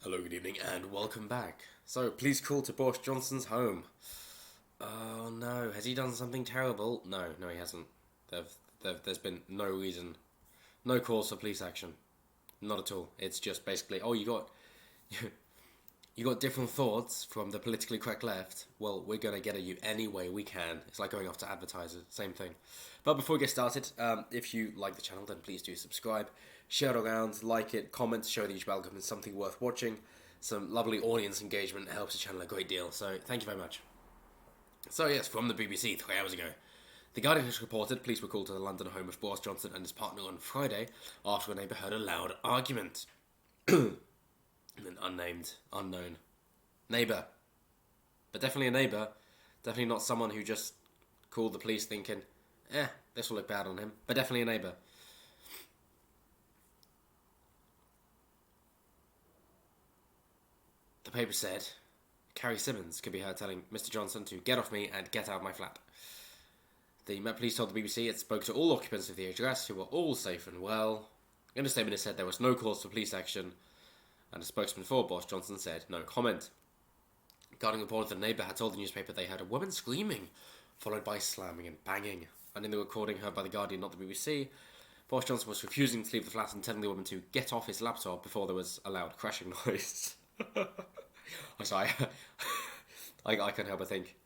Hello, good evening, and welcome back. So, police call to Boris Johnson's home. Oh no, has he done something terrible? No, he hasn't. There's been no reason, no cause for police action. Not at all. It's just basically, oh, you got different thoughts from the politically correct left. Well, we're gonna get at you any way we can. It's like going after advertisers, same thing. But before we get started, if you like the channel, then please do subscribe, share it around, like it, comment, show that each algorithm is something worth watching. Some lovely audience engagement helps the channel a great deal. So thank you very much. So yes, from the BBC 3 hours ago. The Guardian has reported police were called to the London home of Boris Johnson and his partner on Friday after a neighbour heard a loud argument. An unknown neighbour. But definitely a neighbour. Definitely not someone who just called the police thinking, this will look bad on him. But definitely a neighbour. The paper said Carrie Simmons could be heard telling Mr. Johnson to get off me and get out of my flat. The Met Police told the BBC it spoke to all occupants of the address who were all safe and well. In a statement it said there was no cause for police action, and a spokesman for Boris Johnson said no comment. Guardian reported the neighbour had told the newspaper they heard a woman screaming, followed by slamming and banging. And in the recording heard by the Guardian, not the BBC, Boris Johnson was refusing to leave the flat and telling the woman to get off his laptop before there was a loud crashing noise. I'm sorry. I can't help but think,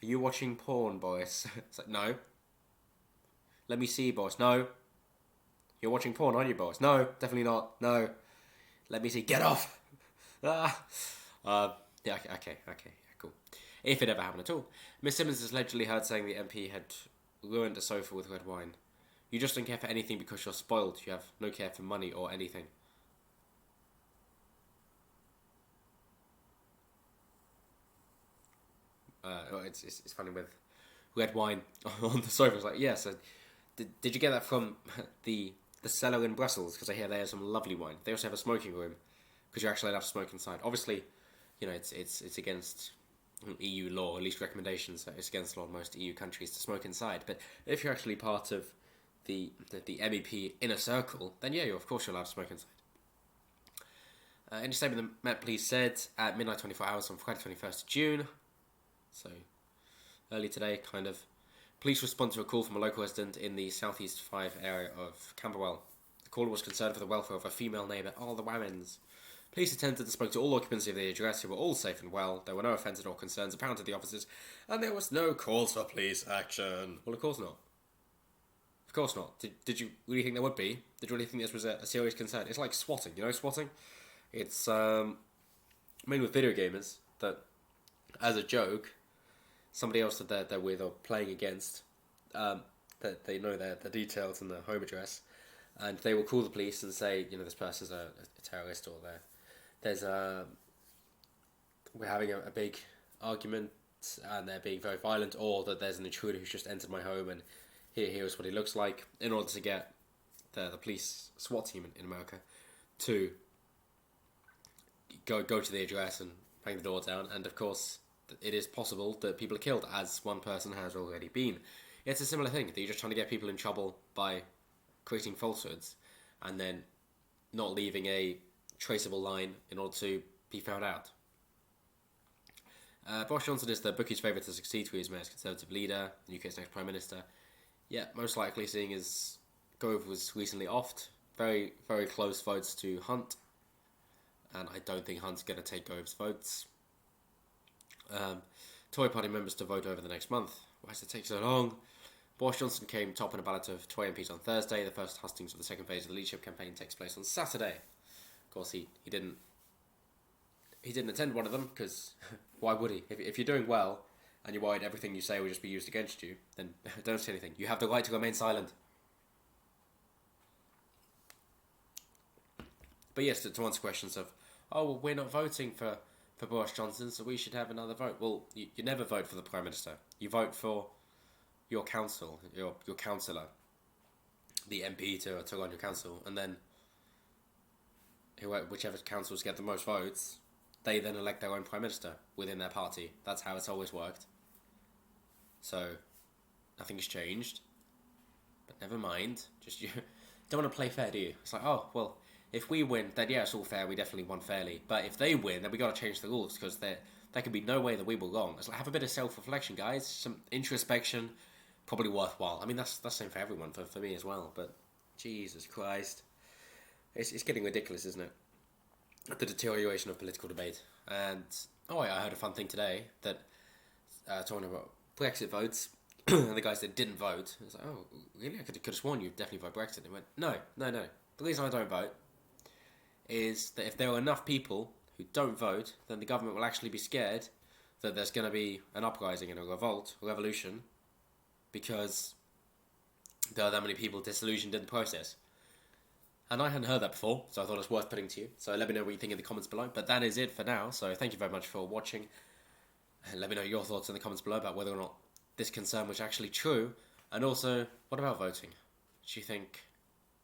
are you watching porn, Boris? It's like, no. Let me see, Boris. No. You're watching porn, aren't you, Boris? No, definitely not. No. Let me see. Get off! Yeah, okay, cool. If it ever happened at all. Miss Simmons is allegedly heard saying the MP had ruined a sofa with red wine. You just don't care for anything because you're spoiled. You have no care for money or anything. It's funny with red wine on the sofa. It's like, yeah, so did you get that from the cellar in Brussels? Because I hear they have some lovely wine. They also have a smoking room because you're actually allowed to smoke inside. Obviously, it's against EU law, at least recommendations. It's against law in most EU countries to smoke inside. But if you're actually part of the MEP inner circle, then yeah, of course you're allowed to smoke inside. In a statement, the Met Police said at midnight 24 hours on Friday 21st of June, so early today, kind of, police responded to a call from a local resident in the Southeast 5 area of Camberwell. The caller was concerned for the welfare of a female neighbour, all the Warrens. Police attended and spoke to all occupants of the address who were all safe and well. There were no offences or concerns apparent to the officers, and there was no cause for police action. Well, of course not. Of course not. Did you really think there would be? Did you really think this was a serious concern? It's like swatting, swatting? It's mainly with video gamers that, as a joke, somebody else that they're with or playing against, that they know the details and their home address, and they will call the police and say, this person's a terrorist, or we're having a big argument and they're being very violent, or that there's an intruder who's just entered my home and here's what he looks like, in order to get the police SWAT team in America to go to the address and bang the door down. And of course, it is possible that people are killed, as one person has already been. It's a similar thing, that you're just trying to get people in trouble by creating falsehoods and then not leaving a traceable line in order to be found out. Boris Johnson is the bookie's favourite to succeed to his mayor's Conservative leader, the UK's next Prime Minister. Yeah, most likely, seeing as Gove was recently offed. Very, very close votes to Hunt, and I don't think Hunt's going to take Gove's votes. Tory party members to vote over the next month. Why does it take so long? Boris Johnson came top in a ballot of Tory MPs on Thursday. The first hustings of the second phase of the leadership campaign takes place on Saturday. Of course, he didn't attend one of them, because why would he? If you're doing well and you're worried everything you say will just be used against you, then don't say anything. You have the right to remain silent. But yes, to answer questions of, well, we're not voting for Boris Johnson, so we should have another vote. Well, you never vote for the Prime Minister. You vote for your council, your councillor, the MP to run your council, and then whichever councils get the most votes, they then elect their own Prime Minister within their party. That's how it's always worked. So, nothing's changed. But never mind. Just you don't want to play fair, do you? It's like, oh, well, if we win, then yeah, it's all fair. We definitely won fairly. But if they win, then we got to change the rules because there can be no way that we were wrong. It's like, have a bit of self-reflection, guys. Some introspection, probably worthwhile. I mean, that's the same for everyone, for me as well. But Jesus Christ, it's getting ridiculous, isn't it? The deterioration of political debate. And I heard a fun thing today that talking about Brexit votes. And the guys that didn't vote, I was like, oh, really? I could have sworn you'd definitely vote Brexit. They went, no. The reason I don't vote is that if there are enough people who don't vote, then the government will actually be scared that there's going to be an uprising and a revolt, a revolution, because there are that many people disillusioned in the process. And I hadn't heard that before, so I thought it was worth putting to you. So let me know what you think in the comments below. But that is it for now, so thank you very much for watching. And let me know your thoughts in the comments below about whether or not this concern was actually true. And also, what about voting? Do you think,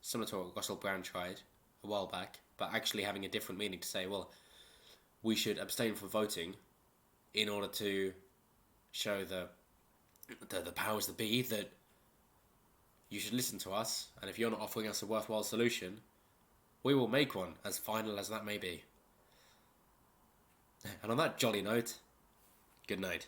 similar to what Russell Brand tried a while back, but actually having a different meaning to say, well, we should abstain from voting in order to show the powers that be that you should listen to us, and if you're not offering us a worthwhile solution, we will make one, as final as that may be. And on that jolly note, good night.